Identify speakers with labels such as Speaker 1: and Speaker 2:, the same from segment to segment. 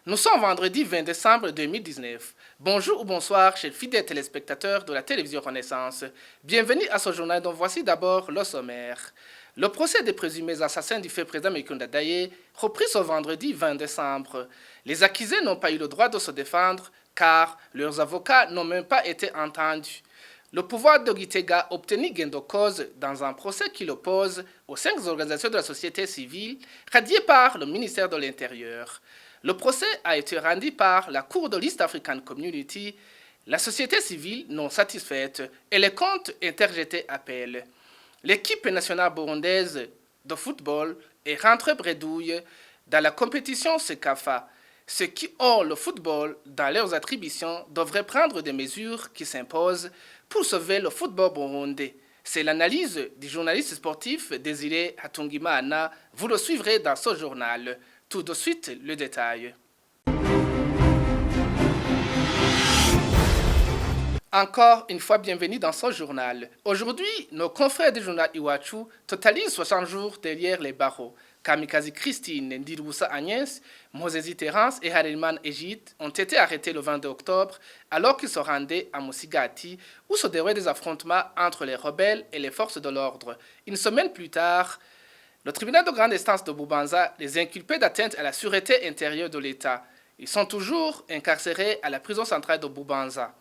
Speaker 1: Nous sommes vendredi 20 décembre 2019. Bonjour ou bonsoir, chers fidèles téléspectateurs de la télévision Renaissance. Bienvenue à ce journal dont voici d'abord le sommaire. Le procès des présumés assassins du fait président Mekounda Dadaye repris ce vendredi 20 décembre. Les accusés n'ont pas eu le droit de se défendre car leurs avocats n'ont même pas été entendus. Le pouvoir de Gitega obtenu gain de cause dans un procès qui l'oppose aux 5 organisations de la société civile radiées par le ministère de l'Intérieur. Le procès a été rendu par la Cour de l'East African Community, la société civile non satisfaite et les comptes interjetés appel. L'équipe nationale burundaise de football est rentrée bredouille dans la compétition CECAFA. Ceux qui ont le football dans leurs attributions devraient prendre des mesures qui s'imposent pour sauver le football burundais. C'est l'analyse du journaliste sportif Désiré Hatungimana. Vous le suivrez dans ce journal. Tout de suite, le détail. Encore une fois, bienvenue dans ce journal. Aujourd'hui, nos confrères du journal Iwachu totalisent 60 jours derrière les barreaux. Kamikaze Christine, Ndiroussa Agnès, Mosesi Terence et Harilman Ejit ont été arrêtés le 22 octobre alors qu'ils se rendaient à Moussigati où se déroulaient des affrontements entre les rebelles et les forces de l'ordre. Une semaine plus tard, le tribunal de grande instance de Bubanza les inculpait d'atteinte à la sûreté intérieure de l'État. Ils sont toujours incarcérés à la prison centrale de Bubanza.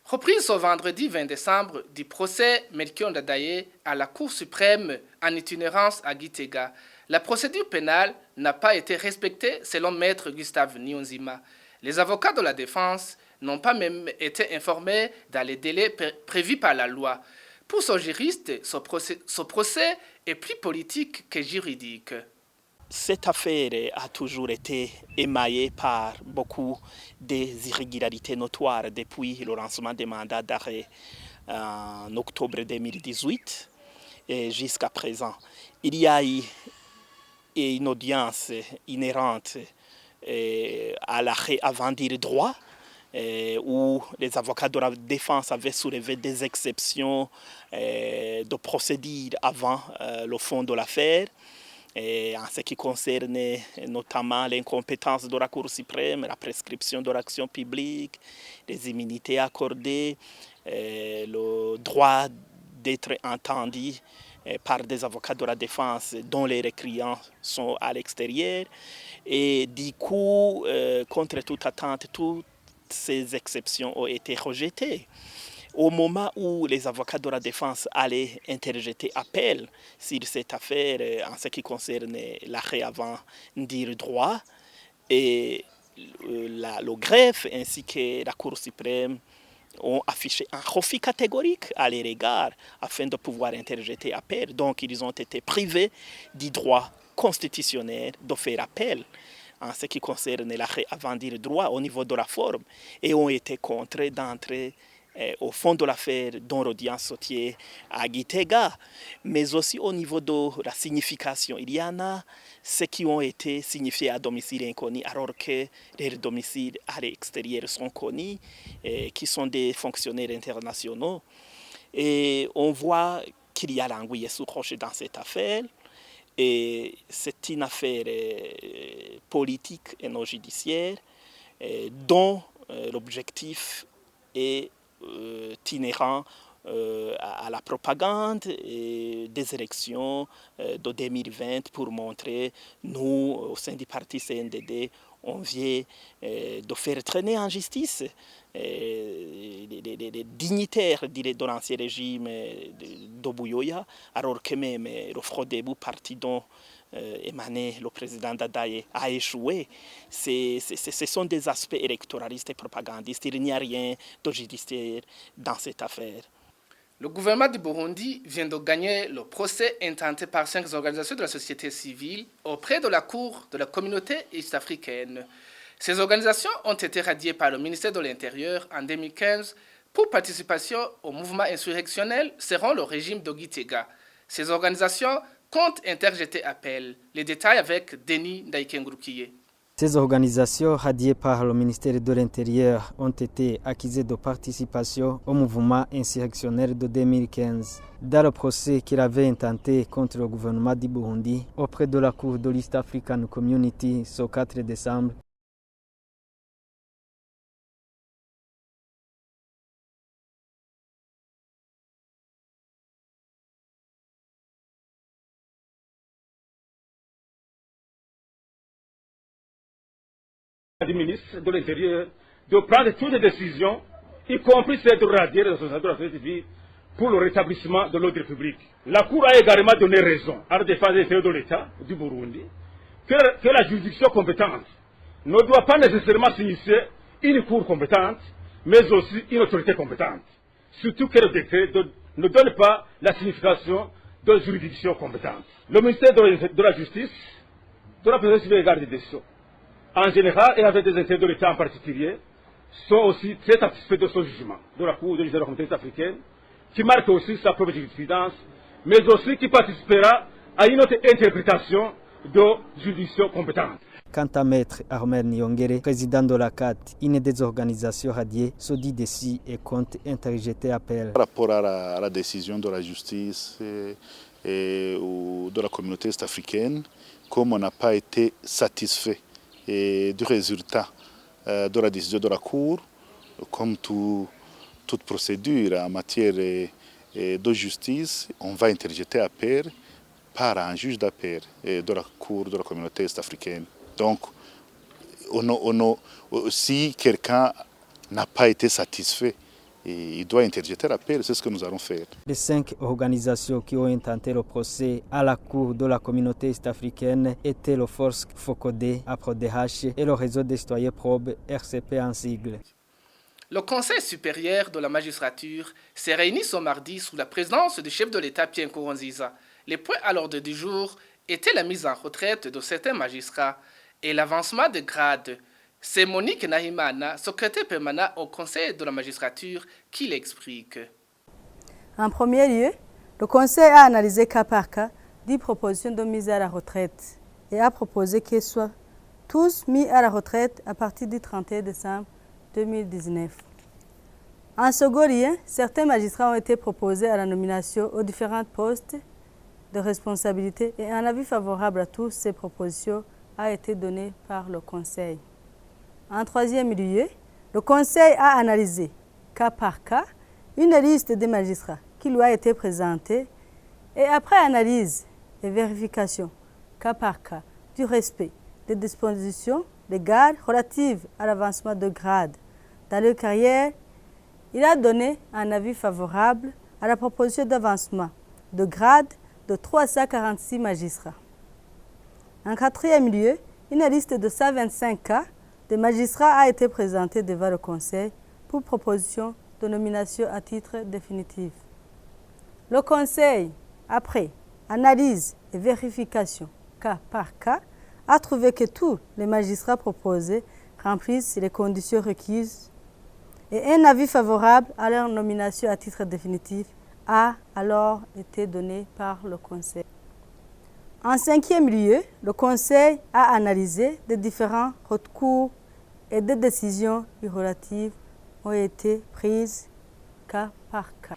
Speaker 1: Reprise ce vendredi 20 décembre du procès Melchior Ndadaye à la Cour suprême en itinérance à Gitega. La procédure pénale n'a pas été respectée selon maître Gustave Nyonzima. Les avocats de la défense n'ont pas même été informés dans les délais prévus par la loi. Pour ce juriste, ce procès est plus politique que juridique.
Speaker 2: Cette affaire a toujours été émaillée par beaucoup d'irrégularités notoires depuis le lancement des mandats d'arrêt en octobre 2018 et jusqu'à présent. Il y a eu une audience inhérente à l'arrêt avant dire droit, où les avocats de la défense avaient soulevé des exceptions de procédure avant le fond de l'affaire. Et en ce qui concerne notamment l'incompétence de la Cour suprême, la prescription de l'action publique, les immunités accordées, le droit d'être entendu par des avocats de la défense dont les récréants sont à l'extérieur. Et du coup, contre toute attente, toutes ces exceptions ont été rejetées. Au moment où les avocats de la défense allaient interjeter appel sur cette affaire en ce qui concerne l'arrêt avant dire droit, et le greffe ainsi que la Cour suprême ont affiché un refus catégorique à l'égard afin de pouvoir interjeter appel. Donc ils ont été privés du droit constitutionnel de faire appel en ce qui concerne l'arrêt avant dire droit au niveau de la forme et ont été contraints d'entrer au fond de l'affaire dont l'audience se tient à Gitega, mais aussi au niveau de la signification. Il y en a ceux qui ont été signifiés à domicile inconnu alors que leurs domiciles à l'extérieur sont connus, qui sont des fonctionnaires internationaux. Et on voit qu'il y a l'anguille sous roche dans cette affaire. Et c'est une affaire politique et non judiciaire dont l'objectif est inhérent à la propagande des élections de 2020 pour montrer, nous, au sein du parti CNDD, on vient de faire traîner en justice les dignitaires de l'ancien régime d'Obuyoya, alors que même le Frodébu, parti dont émané le président Dadaye, a échoué. Ce sont des aspects électoralistes et propagandistes. Il n'y a rien de judiciaire dans cette affaire.
Speaker 1: Le gouvernement du Burundi vient de gagner le procès intenté par 5 organisations de la société civile auprès de la Cour de la communauté est-africaine. Ces organisations ont été radiées par le ministère de l'Intérieur en 2015 pour participation au mouvement insurrectionnel selon le régime de Gitega. Ces organisations comptent interjeter appel. Les détails avec Denis Ndaïkengroukiye.
Speaker 3: Ces organisations radiées par le ministère de l'Intérieur ont été accusées de participation au mouvement insurrectionnel de 2015. Dans le procès qu'il avait intenté contre le gouvernement du Burundi auprès de la Cour de l'East African Community ce 4 décembre,
Speaker 4: du ministre de l'Intérieur de prendre toutes les décisions, y compris celles de radier les associations de la société civile pour le rétablissement de l'ordre public. La Cour a également donné raison à la défense des intérêts de l'État du Burundi que la juridiction compétente ne doit pas nécessairement signifier une cour compétente, mais aussi une autorité compétente. Surtout que le décret ne donne pas la signification de juridiction compétente. Le ministère de la Justice, de la Présidence civile et garde des Sceaux, en général et avec des intérêts de l'État en particulier, sont aussi très satisfaits de ce jugement de la Cour de justice de la Communauté africaine, qui marque aussi sa propre jurisprudence, mais aussi qui participera à une autre interprétation de juridiction compétente.
Speaker 3: Quant à Maître Armel Nyongere, président de la CAT, une des organisations radiées, se dit d'ici et compte interjeter appel.
Speaker 5: Par rapport à la décision de la justice ou de la communauté est-africaine, comme on n'a pas été satisfait du résultat de la décision de la Cour, comme toute procédure en matière de justice, on va interjeter appel par un juge d'appel de la Cour de la communauté est-africaine. Donc, si quelqu'un n'a pas été satisfait, il doit interjeter l'appel, c'est ce que nous allons faire.
Speaker 3: Les 5 organisations qui ont intenté le procès à la Cour de la communauté est-africaine étaient le Force FOCODE, APRODH et le réseau des citoyens Probe, RCP en sigle.
Speaker 1: Le Conseil supérieur de la magistrature s'est réuni ce mardi sous la présidence du chef de l'État Pierre Nkurunziza. Les points à l'ordre du jour étaient la mise en retraite de certains magistrats et l'avancement de grade. C'est Monique Nahimana, secrétaire permanent au Conseil de la magistrature, qui l'explique.
Speaker 6: En premier lieu, le Conseil a analysé cas par cas 10 propositions de mise à la retraite et a proposé qu'ils soient tous mis à la retraite à partir du 31 décembre 2019. En second lieu, certains magistrats ont été proposés à la nomination aux différents postes de responsabilité et un avis favorable à toutes ces propositions a été donné par le Conseil. En troisième lieu, le Conseil a analysé, cas par cas, une liste des magistrats qui lui a été présentée et après analyse et vérification, cas par cas, du respect des dispositions légales relatives à l'avancement de grade dans leur carrière, il a donné un avis favorable à la proposition d'avancement de grade de 346 magistrats. En quatrième lieu, une liste de 125 cas de magistrats a été présentée devant le Conseil pour proposition de nomination à titre définitif. Le Conseil, après analyse et vérification cas par cas, a trouvé que tous les magistrats proposés remplissent les conditions requises et un avis favorable à leur nomination à titre définitif a alors été donné par le Conseil. En cinquième lieu, le Conseil a analysé les différents recours et des décisions relatives ont été prises cas par cas.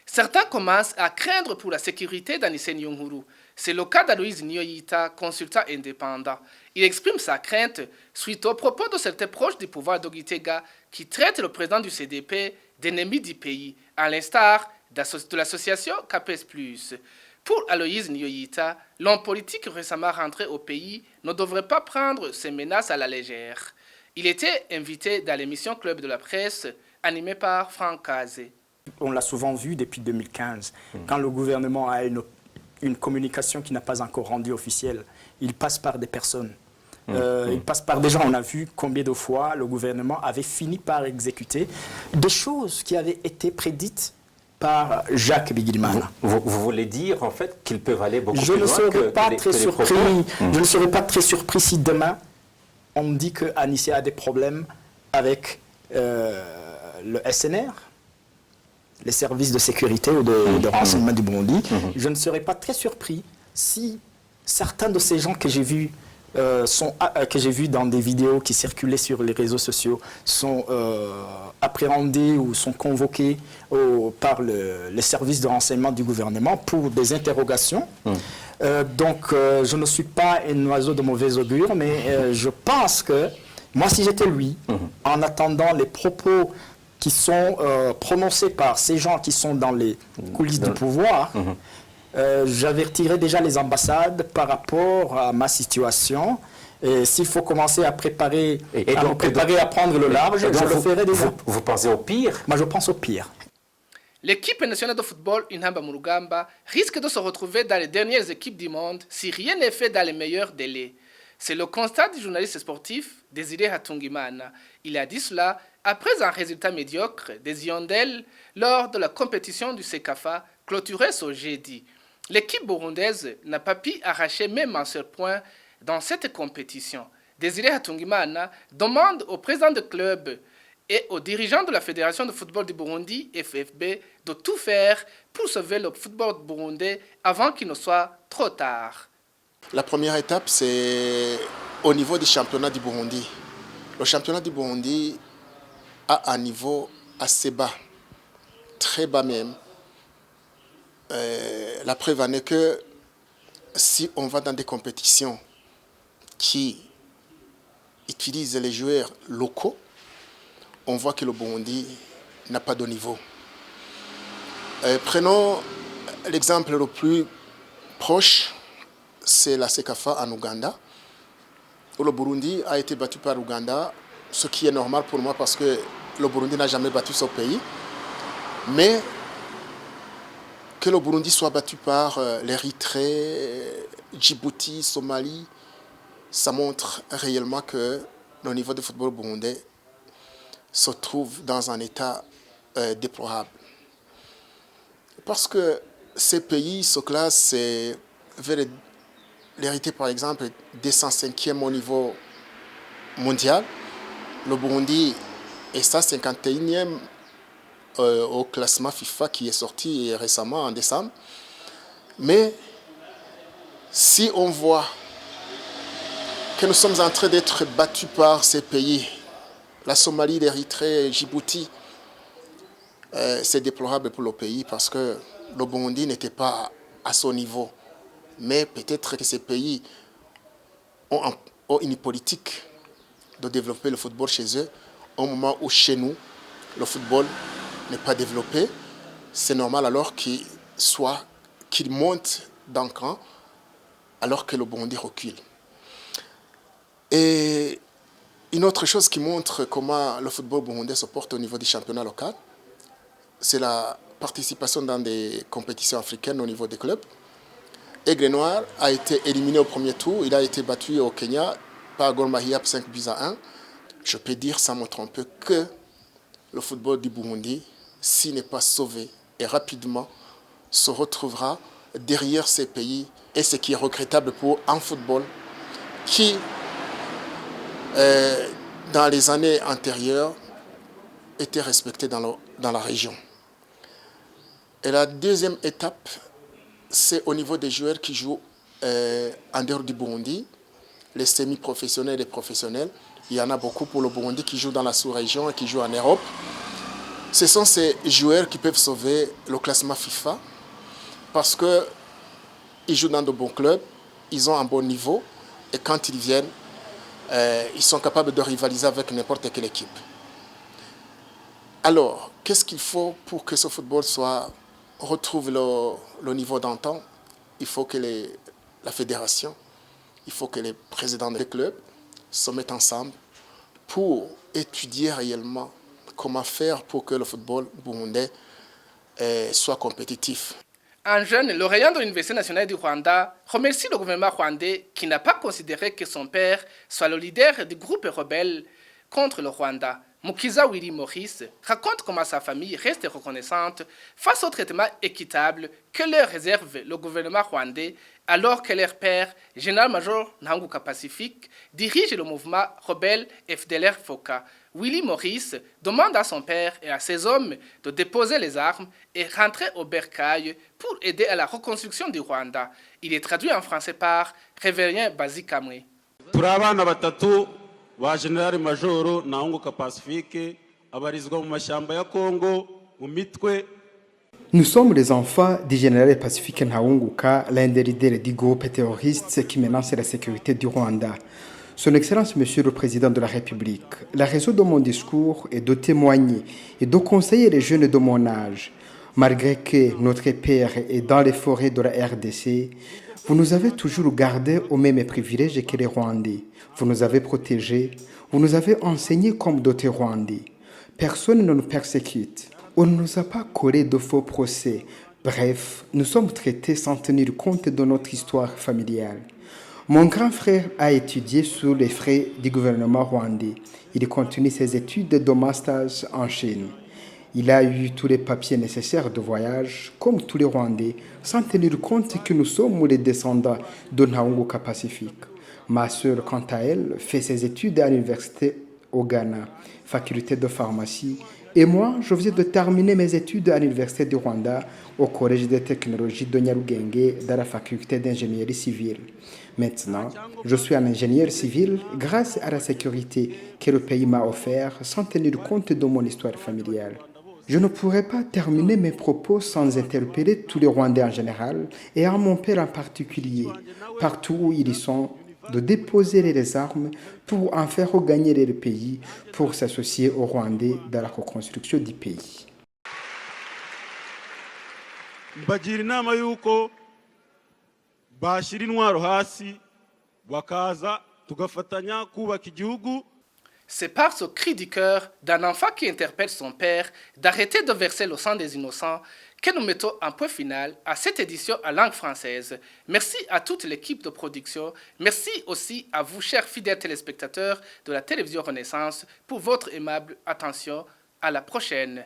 Speaker 1: Certains commencent à craindre pour la sécurité d'Anissé Nyonguru. C'est le cas d'Aloïse Nyoyita, consultant indépendant. Il exprime sa crainte suite aux propos de certains proches du pouvoir d'Ogitega qui traitent le président du CDP d'ennemi du pays, à l'instar de l'association CAPES+. Pour Aloïse Nyoyita, l'homme politique récemment rentré au pays ne devrait pas prendre ces menaces à la légère. Il était invité dans l'émission Club de la presse, animée par Franck Kazé.
Speaker 2: On l'a souvent vu depuis 2015, quand le gouvernement a une communication qui n'a pas encore rendue officielle, il passe par des personnes. Il passe par des gens. On a vu combien de fois le gouvernement avait fini par exécuter des choses qui avaient été prédites par Jacques Bigirimana.
Speaker 7: Vous voulez dire en fait qu'ils peuvent aller beaucoup
Speaker 2: Je
Speaker 7: plus
Speaker 2: ne
Speaker 7: loin
Speaker 2: serais
Speaker 7: que
Speaker 2: pas
Speaker 7: les
Speaker 2: très surpris. Je ne serais pas très surpris si demain on me dit que Anissé a des problèmes avec le SNR, les services de sécurité ou de renseignement du Burundi. Je ne serais pas très surpris si certains de ces gens que j'ai vus dans des vidéos qui circulaient sur les réseaux sociaux sont appréhendés ou sont convoqués par les services de renseignement du gouvernement pour des interrogations. Donc je ne suis pas un oiseau de mauvais augure, mais je pense que moi, si j'étais lui, en attendant les propos qui sont prononcés par ces gens qui sont dans les coulisses du pouvoir, j'avertirais déjà les ambassades par rapport à ma situation Et s'il faut commencer à préparer, à prendre le large,
Speaker 7: donc
Speaker 2: je le ferai déjà.
Speaker 7: Vous pensez au pire?
Speaker 2: Moi, je pense au pire.
Speaker 1: L'équipe nationale de football Intamba Murugamba risque de se retrouver dans les dernières équipes du monde si rien n'est fait dans les meilleurs délais. C'est le constat du journaliste sportif Désiré Hatungimana. Il a dit cela après un résultat médiocre des Hirondelles lors de la compétition du CECAFA clôturée ce jeudi. L'équipe burundaise n'a pas pu arracher même un seul point dans cette compétition. Désiré Hatungimana demande au président du club et aux dirigeants de la Fédération de football du Burundi, FFB, de tout faire pour sauver le football burundais avant qu'il ne soit trop tard.
Speaker 8: La première étape, c'est au niveau du championnat du Burundi. Le championnat du Burundi a un niveau assez bas, très bas même. La preuve en est que si on va dans des compétitions qui utilisent les joueurs locaux, on voit que le Burundi n'a pas de niveau. Prenons l'exemple le plus proche, c'est la CECAFA en Ouganda, où le Burundi a été battu par l'Ouganda, ce qui est normal pour moi parce que le Burundi n'a jamais battu ce pays. Mais que le Burundi soit battu par l'Érythrée, Djibouti, Somalie, ça montre réellement que le niveau de football burundais se trouve dans un état déplorable. Parce que ces pays se classent vers l'Érythrée, par exemple, 205e au niveau mondial. Le Burundi est 151e au classement FIFA qui est sorti récemment en décembre. Mais si on voit que nous sommes en train d'être battus par ces pays, la Somalie, l'Érythrée, Djibouti, c'est déplorable pour le pays parce que le Burundi n'était pas à son niveau. Mais peut-être que ces pays ont une politique de développer le football chez eux au moment où chez nous, le football n'est pas développé. C'est normal alors qu'ils montent d'un cran alors que le Burundi recule. Et une autre chose qui montre comment le football burundais se porte au niveau du championnat local, c'est la participation dans des compétitions africaines au niveau des clubs. Aigle Noir a été éliminé au premier tour. Il a été battu au Kenya par Gor Mahia 5-1. Je peux dire sans me tromper que le football du Burundi, s'il n'est pas sauvé et rapidement, se retrouvera derrière ces pays. Et ce qui est regrettable pour un football qui, dans les années antérieures, était respecté dans la région. Et la deuxième étape, c'est au niveau des joueurs qui jouent en dehors du Burundi, les semi-professionnels et les professionnels. Il y en a beaucoup pour le Burundi qui jouent dans la sous-région et qui jouent en Europe. Ce sont ces joueurs qui peuvent sauver le classement FIFA parce qu'ils jouent dans de bons clubs, ils ont un bon niveau et quand ils viennent, ils sont capables de rivaliser avec n'importe quelle équipe. Alors, qu'est-ce qu'il faut pour que ce football retrouve le niveau d'antan? Il faut que la fédération, il faut que les présidents des clubs se mettent ensemble pour étudier réellement comment faire pour que le football burundais soit compétitif.
Speaker 1: Un jeune lauréat de l'Université nationale du Rwanda remercie le gouvernement rwandais qui n'a pas considéré que son père soit le leader du groupe rebelle contre le Rwanda. Mukiza Willy Maurice raconte comment sa famille reste reconnaissante face au traitement équitable que leur réserve le gouvernement rwandais alors que leur père, général-major Ntanguka Pacifique, dirige le mouvement rebelle FDLR Foka. Willy Maurice demande à son père et à ses hommes de déposer les armes et rentrer au bercail pour aider à la reconstruction du Rwanda. Il est traduit en français par Révérien Bazi Kamwe.
Speaker 9: ba General Majoro Ntanguka Pacifique abarizwa mu mashyamba ya Kongo mu mitwe.
Speaker 10: Nous sommes les enfants du général Pacifique Ntanguka, l'un des leaders du groupe terroriste qui menace la sécurité du Rwanda. Son Excellence Monsieur le Président de la République, la raison de mon discours est de témoigner et de conseiller les jeunes de mon âge. Malgré que notre père est dans les forêts de la RDC, vous nous avez toujours gardés aux mêmes privilèges que les Rwandais. Vous nous avez protégés, vous nous avez enseignés comme d'autres Rwandais. Personne ne nous persécute. On ne nous a pas collé de faux procès. Bref, nous sommes traités sans tenir compte de notre histoire familiale. Mon grand frère a étudié sous les frais du gouvernement rwandais. Il continue ses études de master en Chine. Il a eu tous les papiers nécessaires de voyage, comme tous les Rwandais, sans tenir compte que nous sommes les descendants de Ntaunguka Pacifique. Ma sœur, quant à elle, fait ses études à l'université au Ghana, faculté de pharmacie, et moi, je viens de terminer mes études à l'université du Rwanda, au collège de technologie de Nyarugenge, dans la faculté d'ingénierie civile. Maintenant, je suis un ingénieur civil grâce à la sécurité que le pays m'a offert sans tenir compte de mon histoire familiale. Je ne pourrais pas terminer mes propos sans interpeller tous les Rwandais en général et à mon père en particulier, partout où ils sont, de déposer les armes pour en faire regagner le pays, pour s'associer aux Rwandais dans la reconstruction du pays.
Speaker 9: mbagira inama yuko bashyira intwaro hasi bakaza tugafatanya kubaka igihugu.
Speaker 1: C'est par ce cri du cœur d'un enfant qui interpelle son père d'arrêter de verser le sang des innocents que nous mettons un point final à cette édition en langue française. Merci à toute l'équipe de production. Merci aussi à vous, chers fidèles téléspectateurs de la télévision Renaissance, pour votre aimable attention. À la prochaine.